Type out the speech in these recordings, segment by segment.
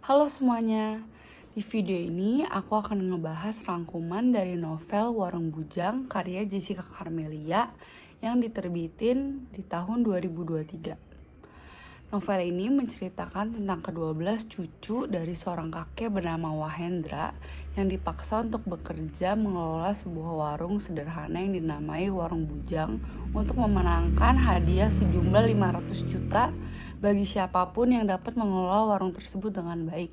Halo semuanya, di video ini aku akan ngebahas rangkuman dari novel Warung Bujang karya Jessica Karmelia yang diterbitin di tahun 2023. Novel ini menceritakan tentang ke-12 cucu dari seorang kakek bernama Wahendra yang dipaksa untuk bekerja mengelola sebuah warung sederhana yang dinamai Warung Bujang untuk memenangkan hadiah sejumlah 500 juta bagi siapapun yang dapat mengelola warung tersebut dengan baik.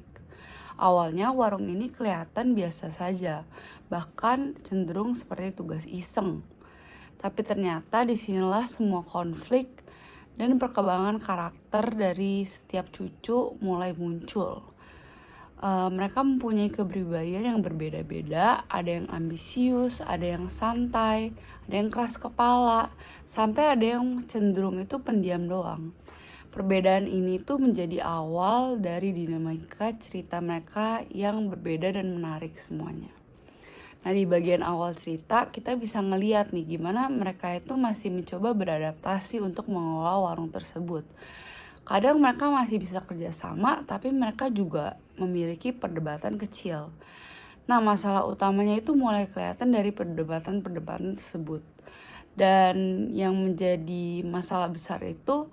Awalnya warung ini kelihatan biasa saja, bahkan cenderung seperti tugas iseng. Tapi ternyata disinilah semua konflik dan perkembangan karakter dari setiap cucu mulai muncul. Mereka mempunyai kepribadian yang berbeda-beda, ada yang ambisius, ada yang santai, ada yang keras kepala, sampai ada yang cenderung itu pendiam doang. Perbedaan ini tuh menjadi awal dari dinamika cerita mereka yang berbeda dan menarik semuanya. Nah, di bagian awal cerita kita bisa ngeliat nih gimana mereka itu masih mencoba beradaptasi untuk mengelola warung tersebut. Kadang mereka masih bisa kerjasama, tapi mereka juga memiliki perdebatan kecil. Nah, masalah utamanya itu mulai kelihatan dari perdebatan-perdebatan tersebut. Dan yang menjadi masalah besar itu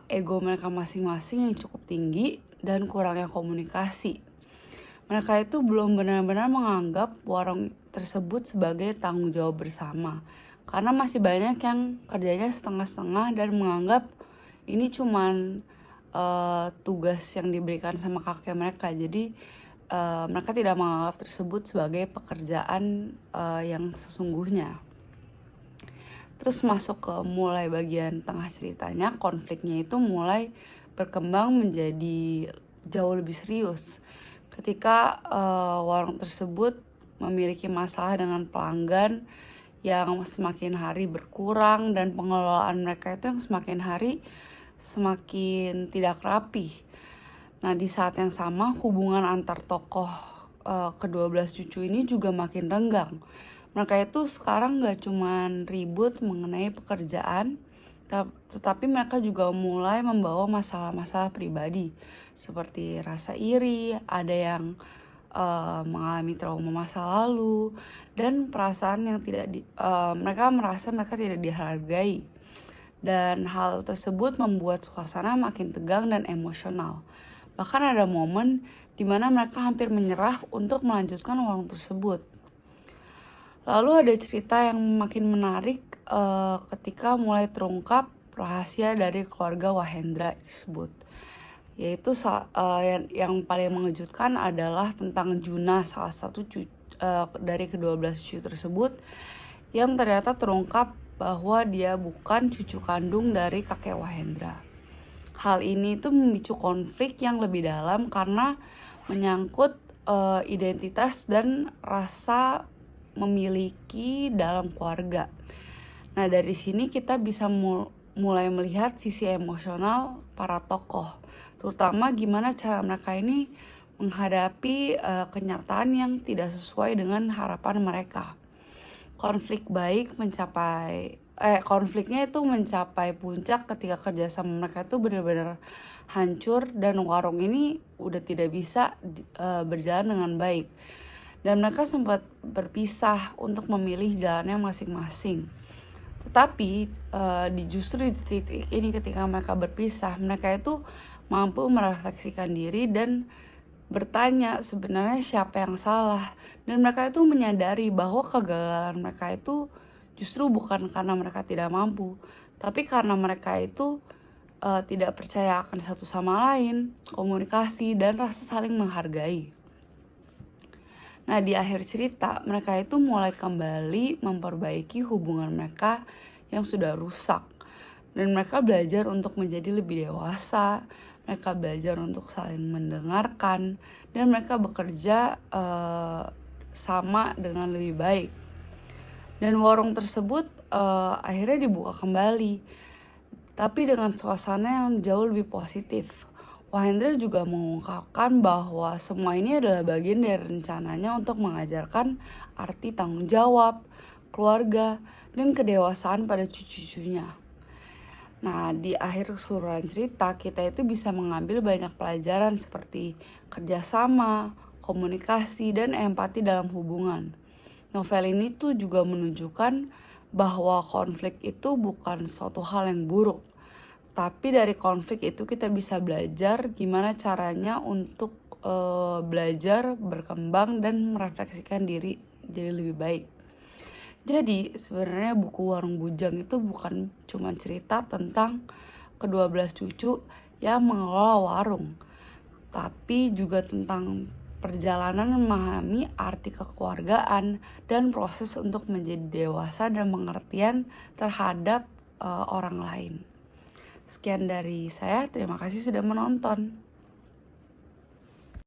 ego mereka masing-masing yang cukup tinggi dan kurangnya komunikasi. Mereka itu belum benar-benar menganggap warung tersebut sebagai tanggung jawab bersama, karena masih banyak yang kerjanya setengah-setengah dan menganggap ini cuman tugas yang diberikan sama kakek mereka. Jadi mereka tidak menganggap tersebut sebagai pekerjaan yang sesungguhnya. Terus masuk ke mulai bagian tengah ceritanya, konfliknya itu mulai berkembang menjadi jauh lebih serius. Ketika warung tersebut memiliki masalah dengan pelanggan yang semakin hari berkurang dan pengelolaan mereka itu yang semakin hari semakin tidak rapi. Nah, di saat yang sama hubungan antar tokoh ke-12 cucu ini juga makin renggang. Mereka itu sekarang gak cuman ribut mengenai pekerjaan, tetapi mereka juga mulai membawa masalah-masalah pribadi seperti rasa iri, ada yang mengalami trauma masa lalu, dan perasaan yang mereka merasa mereka tidak dihargai. Dan hal tersebut membuat suasana makin tegang dan emosional. Bahkan ada momen di mana mereka hampir menyerah untuk melanjutkan warung tersebut. Lalu ada cerita yang makin menarik ketika mulai terungkap rahasia dari keluarga Wahendra tersebut. Yaitu yang paling mengejutkan adalah tentang Juna, salah satu dari ke-12 cucu tersebut, yang ternyata terungkap bahwa dia bukan cucu kandung dari kakek Wahendra. Hal ini tuh memicu konflik yang lebih dalam karena menyangkut identitas dan rasa memiliki dalam keluarga. Nah, dari sini kita bisa mulai melihat sisi emosional para tokoh, terutama gimana cara mereka ini menghadapi kenyataan yang tidak sesuai dengan harapan mereka. Konfliknya itu mencapai puncak ketika kerjasama mereka itu benar-benar hancur dan warung ini udah tidak bisa berjalan dengan baik. Dan mereka sempat berpisah untuk memilih jalannya masing-masing. Tetapi justru di titik ini ketika mereka berpisah, mereka itu mampu merefleksikan diri dan bertanya sebenarnya siapa yang salah. Dan mereka itu menyadari bahwa kegagalan mereka itu justru bukan karena mereka tidak mampu, tapi karena mereka itu tidak percaya akan satu sama lain, komunikasi, dan rasa saling menghargai. Nah, di akhir cerita, mereka itu mulai kembali memperbaiki hubungan mereka yang sudah rusak. Dan mereka belajar untuk menjadi lebih dewasa, mereka belajar untuk saling mendengarkan, dan mereka bekerja sama dengan lebih baik. Dan warung tersebut akhirnya dibuka kembali, tapi dengan suasana yang jauh lebih positif. Wahendra juga mengungkapkan bahwa semua ini adalah bagian dari rencananya untuk mengajarkan arti tanggung jawab, keluarga, dan kedewasaan pada cucu-cucunya. Nah, di akhir keseluruhan cerita, kita itu bisa mengambil banyak pelajaran seperti kerjasama, komunikasi, dan empati dalam hubungan. Novel ini tuh juga menunjukkan bahwa konflik itu bukan suatu hal yang buruk. Tapi dari konflik itu kita bisa belajar gimana caranya untuk belajar, berkembang, dan merefleksikan diri jadi lebih baik. Jadi sebenarnya buku Warung Bujang itu bukan cuma cerita tentang kedua belas cucu yang mengelola warung, tapi juga tentang perjalanan memahami arti kekeluargaan dan proses untuk menjadi dewasa dan pengertian terhadap orang lain. Sekian dari saya, terima kasih sudah menonton.